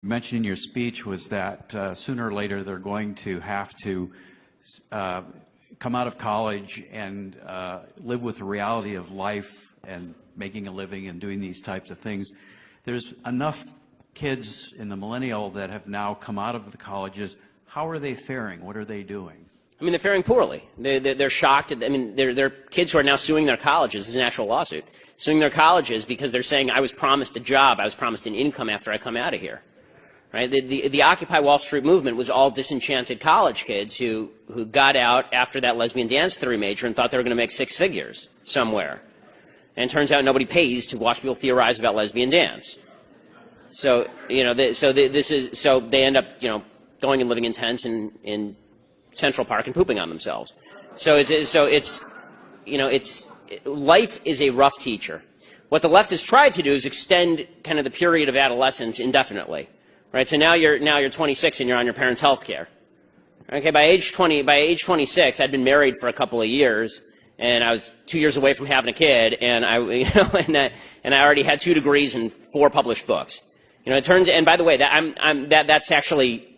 mentioned in your speech was that sooner or later they're going to have to come out of college and live with the reality of life and making a living and doing these types of things. There's enough kids in the millennial that have now come out of the colleges. How are they faring? What are they doing? I mean, they're faring poorly. They're shocked. I mean, they're kids who are now suing their colleges. This is an actual lawsuit. Suing their colleges because they're saying, I was promised a job, I was promised an income after I come out of here. Right? The Occupy Wall Street movement was all disenchanted college kids who got out after that lesbian dance theory major and thought they were going to make six figures somewhere. And it turns out nobody pays to watch people theorize about lesbian dance. So, you know, so they end up, you know, going and living in tents in Central Park and pooping on themselves. Life is a rough teacher. What the left has tried to do is extend kind of the period of adolescence indefinitely. Right, so now you're 26 and you're on your parents' health care. Okay, by age 26, I'd been married for a couple of years, and I was 2 years away from having a kid, and I already had 2 degrees and 4 published books. You know, it turns, and by the way, that's actually,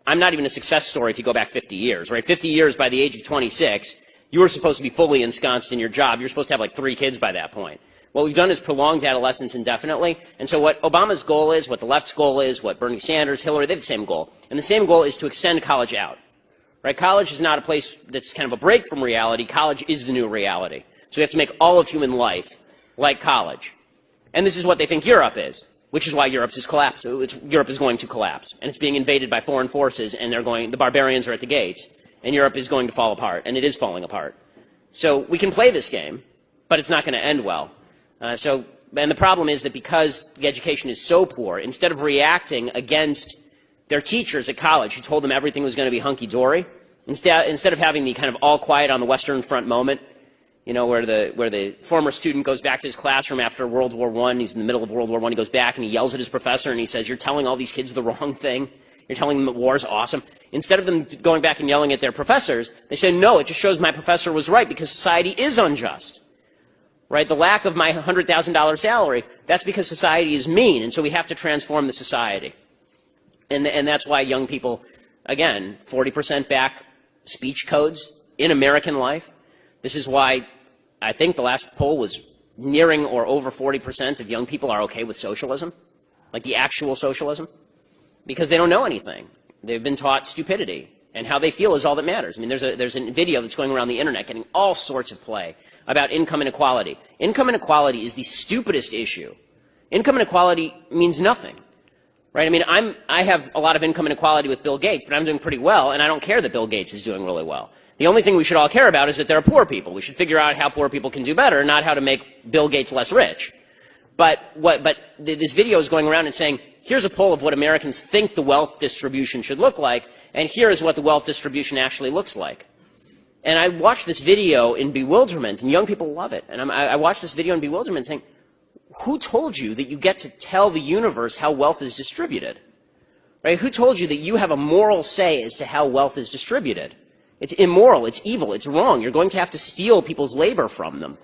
I'm not even a success story if you go back 50 years. Right, 50 years by the age of 26, you were supposed to be fully ensconced in your job. You're supposed to have like 3 kids by that point. What we've done is prolonged adolescence indefinitely. And so what Obama's goal is, what the left's goal is, what Bernie Sanders, Hillary, they have the same goal. And the same goal is to extend college out. Right? College is not a place that's kind of a break from reality. College is the new reality. So we have to make all of human life like college. And this is what they think Europe is, which is why Europe is Europe is going to collapse. And it's being invaded by foreign forces, and the barbarians are at the gates, and Europe is going to fall apart, and it is falling apart. So we can play this game, but it's not going to end well. And the problem is that because the education is so poor, instead of reacting against their teachers at college who told them everything was going to be hunky-dory, instead of having the kind of all quiet on the Western Front moment, you know, where the former student goes back to his classroom after World War I, he's in the middle of World War I, he goes back and he yells at his professor and he says, you're telling all these kids the wrong thing. You're telling them that war is awesome. Instead of them going back and yelling at their professors, they say, no, it just shows my professor was right because society is unjust. Right, the lack of my $100,000 salary, that's because society is mean, and so we have to transform the society. And that's why young people, again, 40% back speech codes in American life. This is why I think the last poll was nearing or over 40% of young people are okay with socialism, like the actual socialism, because they don't know anything. They've been taught stupidity, and how they feel is all that matters. I mean, there's a video that's going around the internet getting all sorts of play about income inequality. Income inequality is the stupidest issue. Income inequality means nothing, right? I mean, I have a lot of income inequality with Bill Gates, but I'm doing pretty well, and I don't care that Bill Gates is doing really well. The only thing we should all care about is that there are poor people. We should figure out how poor people can do better, not how to make Bill Gates less rich. But this video is going around and saying, here's a poll of what Americans think the wealth distribution should look like, and here is what the wealth distribution actually looks like. And I watched this video in bewilderment, and young people love it. And I watched this video in bewilderment saying, who told you that you get to tell the universe how wealth is distributed? Right? Who told you that you have a moral say as to how wealth is distributed? It's immoral, it's evil, it's wrong. You're going to have to steal people's labor from them.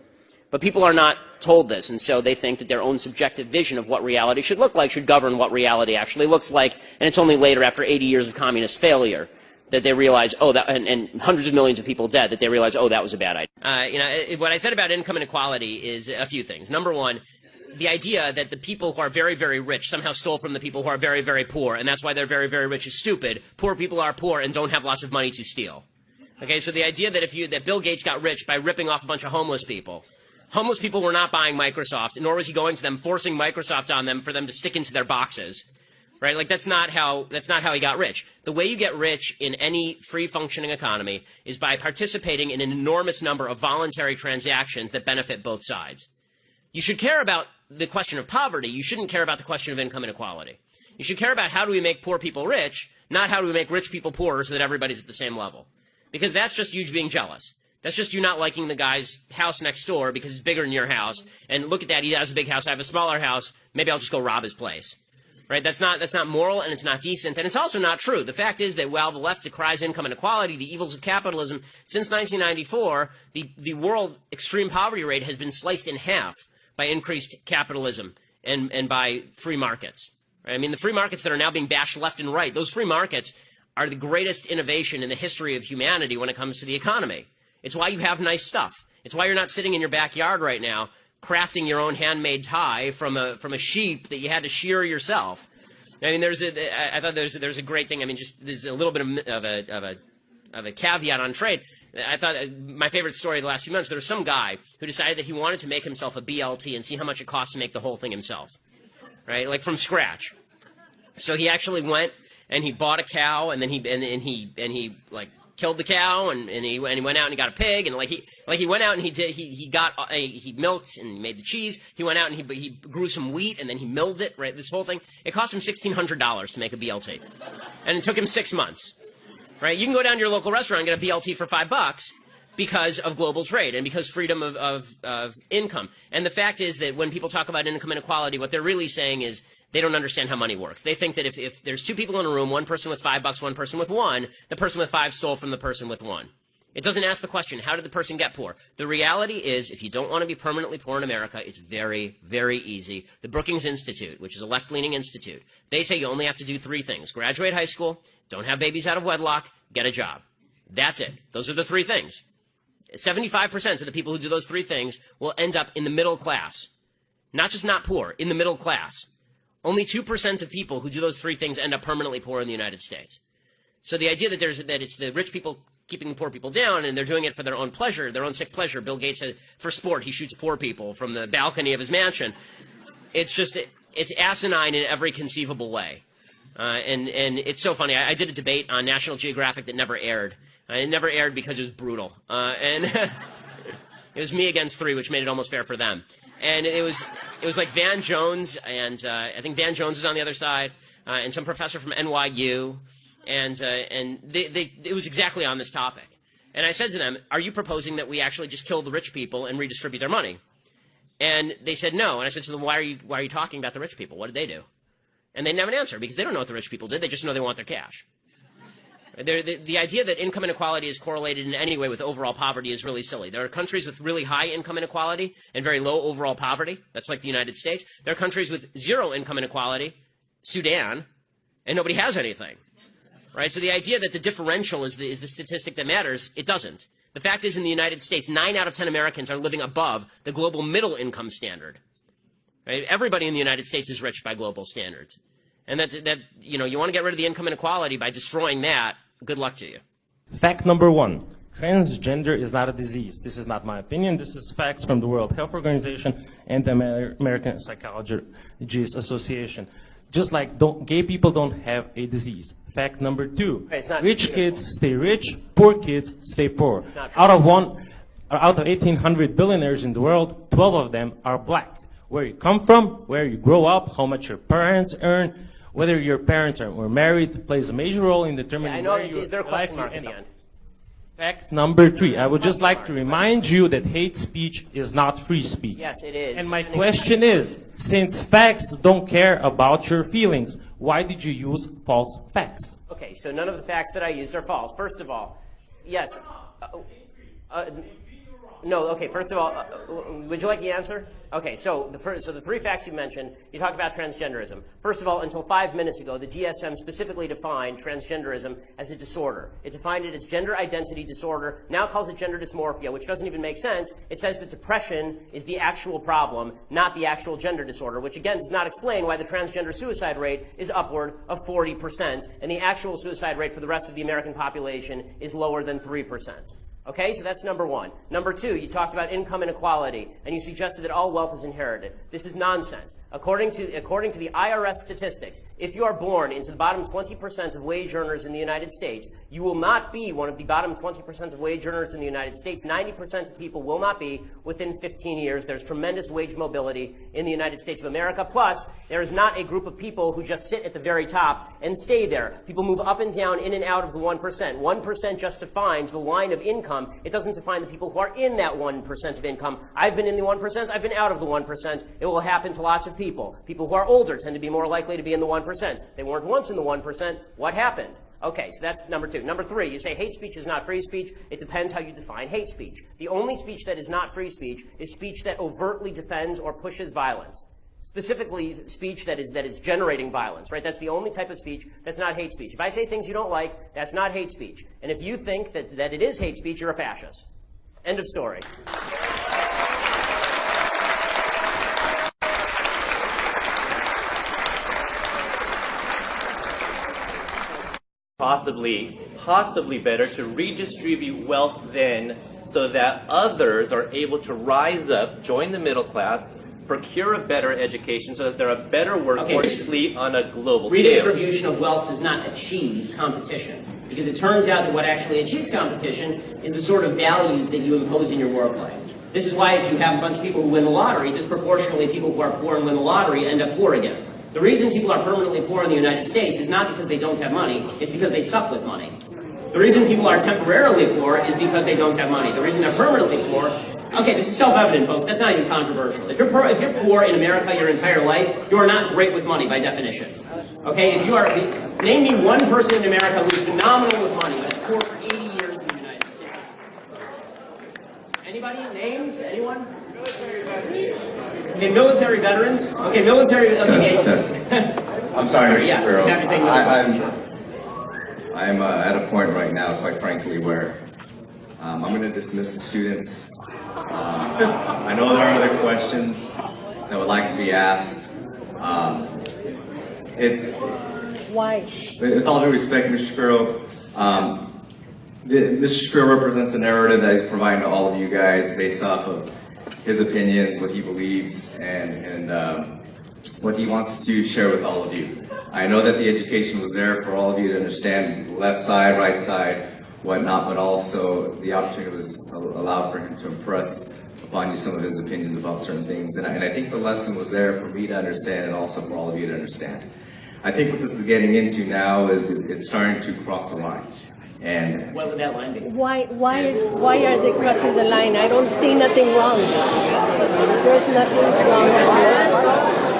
But people are not told this, and so they think that their own subjective vision of what reality should look like should govern what reality actually looks like, and it's only later, after 80 years of communist failure, that they realize, and hundreds of millions of people dead, that they realize, that was a bad idea. What I said about income inequality is a few things. Number one, the idea that the people who are very, very rich somehow stole from the people who are very, very poor, and that's why they're very, very rich is stupid. Poor people are poor and don't have lots of money to steal. Okay, so the idea that Bill Gates got rich by ripping off a bunch of homeless people. Homeless people were not buying Microsoft, nor was he going to them, forcing Microsoft on them for them to stick into their boxes. Right? Like, that's not how he got rich. The way you get rich in any free functioning economy is by participating in an enormous number of voluntary transactions that benefit both sides. You should care about the question of poverty. You shouldn't care about the question of income inequality. You should care about how do we make poor people rich, not how do we make rich people poorer so that everybody's at the same level. Because that's just you being jealous. That's just you not liking the guy's house next door because it's bigger than your house. And look at that, he has a big house, I have a smaller house, maybe I'll just go rob his place. Right? That's not moral, and it's not decent, and it's also not true. The fact is that while the left decries income inequality, the evils of capitalism, since 1994, the world extreme poverty rate has been sliced in half by increased capitalism and by free markets. Right? I mean, the free markets that are now being bashed left and right, those free markets are the greatest innovation in the history of humanity when it comes to the economy. It's why you have nice stuff. It's why you're not sitting in your backyard right now crafting your own handmade tie from a sheep that you had to shear yourself. I mean, I thought there's a great thing. I mean, just there's a little bit of a caveat on trade. I thought my favorite story of the last few months, there was some guy who decided that he wanted to make himself a BLT and see how much it cost to make the whole thing himself, right? Like from scratch. So he actually went and he bought a cow, and then he like killed the cow, and he went out and he got a pig, and he went out and he milked and made the cheese. He went out and he grew some wheat, and then he milled it, right? This whole thing. It cost him $1,600 to make a BLT, and it took him 6 months. Right? You can go down to your local restaurant and get a BLT for $5 because of global trade and because freedom of income. And the fact is that when people talk about income inequality, what they're really saying is they don't understand how money works. They think that if there's two people in a room, one person with $5, one person with $1, the person with 5 stole from the person with 1. It doesn't ask the question, how did the person get poor? The reality is, if you don't want to be permanently poor in America, it's very, very easy. The Brookings Institute, which is a left-leaning institute, they say you only have to do 3 things. Graduate high school, don't have babies out of wedlock, get a job. That's it. Those are the 3 things. 75% of the people who do those 3 things will end up in the middle class. Not just not poor, in the middle class. Only 2% of people who do those 3 things end up permanently poor in the United States. So the idea that it's the rich people keeping the poor people down, and they're doing it for their own pleasure, their own sick pleasure. Bill Gates says, for sport, he shoots poor people from the balcony of his mansion. It's asinine in every conceivable way. And it's so funny. I did a debate on National Geographic that never aired. It never aired because it was brutal. And it was me against 3, which made it almost fair for them. And it was like Van Jones, and I think Van Jones was on the other side, and some professor from NYU. And it was exactly on this topic. And I said to them, are you proposing that we actually just kill the rich people and redistribute their money? And they said no. And I said to them, why are you talking about the rich people? What did they do? And they didn't have an answer because they don't know what the rich people did. They just know they want their cash. The idea that income inequality is correlated in any way with overall poverty is really silly. There are countries with really high income inequality and very low overall poverty. That's like the United States. There are countries with 0 income inequality, Sudan, and nobody has anything. Right? So the idea that the differential is the statistic that matters, it doesn't. The fact is, in the United States, 9 out of 10 Americans are living above the global middle income standard. Right? Everybody in the United States is rich by global standards. And you want to get rid of the income inequality by destroying that, good luck to you. Fact number 1. Transgender is not a disease. This is not my opinion. This is facts from the World Health Organization and the American Psychologists Association. Just like gay people don't have a disease. Fact number 2, rich kids stay rich, poor kids stay poor. Out of 1,800 billionaires in the world, 12 of them are black. Where you come from, where you grow up, how much your parents earn, whether your parents were married plays a major role in determining where your life will end up. Fact number 3, I would just like to remind you that hate speech is not free speech. Yes, it is. And my question is, since facts don't care about your feelings, why did you use false facts? Okay, so none of the facts that I used are false. First of all, yes. No, okay, first of all, would you like the answer? Okay, so the 3 facts you mentioned, you talked about transgenderism. First of all, until 5 minutes ago, the DSM specifically defined transgenderism as a disorder. It defined it as gender identity disorder, now calls it gender dysmorphia, which doesn't even make sense. It says that depression is the actual problem, not the actual gender disorder, which again does not explain why the transgender suicide rate is upward of 40%, and the actual suicide rate for the rest of the American population is lower than 3%. Okay, so that's number 1. Number 2, you talked about income inequality, and you suggested that all wealth is inherited. This is nonsense. According to the IRS statistics, if you are born into the bottom 20% of wage earners in the United States, you will not be one of the bottom 20% of wage earners in the United States. 90% of people will not be within 15 years. There's tremendous wage mobility in the United States of America. Plus, there is not a group of people who just sit at the very top and stay there. People move up and down, in and out of the 1%. 1% just defines the line of income. It doesn't define the people who are in that 1% of income. I've been in the 1%. I've been out of the 1%. It will happen to lots of people. People who are older tend to be more likely to be in the 1%. They weren't once in the 1%. What happened? Okay, so that's number 2. Number 3, you say hate speech is not free speech. It depends how you define hate speech. The only speech that is not free speech is speech that overtly defends or pushes violence. specifically speech that is generating violence, right? That's the only type of speech that's not hate speech. If I say things you don't like, that's not hate speech. And if you think that it is hate speech, you're a fascist. End of story. Possibly better to redistribute wealth then so that others are able to rise up, join the middle class, procure a better education so that they're a better workforce fleet on a global scale. Redistribution of wealth does not achieve competition, because it turns out that what actually achieves competition is the sort of values that you impose in your work life. This is why if you have a bunch of people who win the lottery, disproportionately people who are poor and win the lottery end up poor again. The reason people are permanently poor in the United States is not because they don't have money, it's because they suck with money. The reason people are temporarily poor is because they don't have money. The reason they're permanently poor, okay, this is self-evident, folks, that's not even controversial. If you're poor in America your entire life, you are not great with money by definition. Okay, if you are, name me one person in America who is phenomenal with money but is poor for 80 years in the United States. Anybody? Names? Anyone? Okay, military veterans. Okay, military. Okay. Test. I'm sorry, Mr. Shapiro. I'm at a point right now, quite frankly, where I'm going to dismiss the students. I know there are other questions that would like to be asked. Why? With all due respect, Mr. Shapiro, Mr. Shapiro represents a narrative that he's providing to all of you guys based off of his opinions, what he believes, and what he wants to share with all of you. I know that the education was there for all of you to understand left side, right side, whatnot, but also the opportunity was allowed for him to impress upon you some of his opinions about certain things. And I think the lesson was there for me to understand and also for all of you to understand. I think what this is getting into now is it's starting to cross the line. And what would that line be? Why are they crossing the line? I don't see nothing wrong. There's nothing wrong.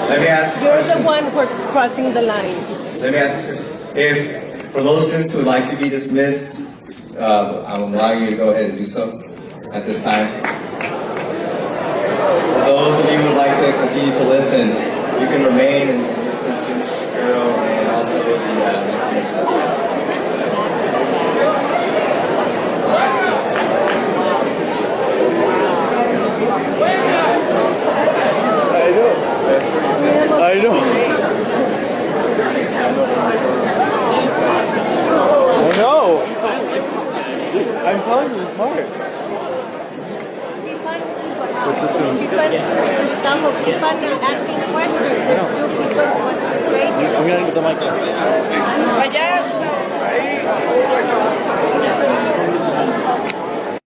let me ask this You're question. the one who's crossing the line. Let me ask this question. If, for those students who would like to be dismissed, I'm allowing you to go ahead and do so at this time. For those of you who would like to continue to listen, you can remain and listen to Mr. Shapiro and also the I know. I'm telling you, it's hard. Some of people are asking questions. There's still people who want to say. I'm gonna get the mic up.